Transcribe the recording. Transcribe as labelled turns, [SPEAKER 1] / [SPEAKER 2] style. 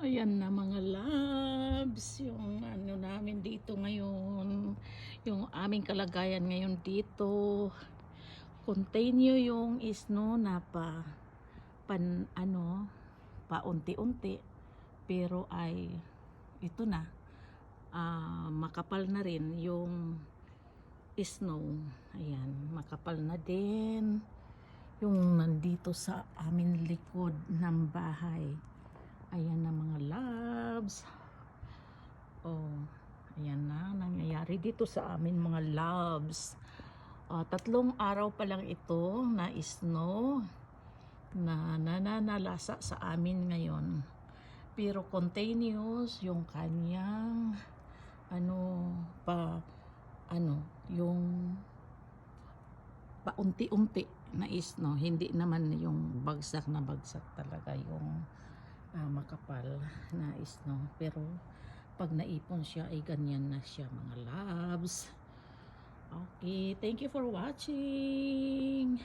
[SPEAKER 1] Ayan na mga loves, yung ano namin dito ngayon, yung aming kalagayan ngayon dito. Continue yung snow na paunti-unti, pero ay ito na, makapal na rin yung snow. Ayan, makapal na din yung nandito sa amin likod ng bahay. Ayan na mga loves. Oh, ayan na nangyayari dito sa amin mga loves. 3 araw pa lang ito na snow na nananalasa sa amin ngayon. Pero continuous yung kanyang yung paunti-unti na snow. Hindi naman yung bagsak na bagsak talaga yung makapal na snow, pero pag naipon siya ay ganyan na siya mga loves. Okay, thank you for watching.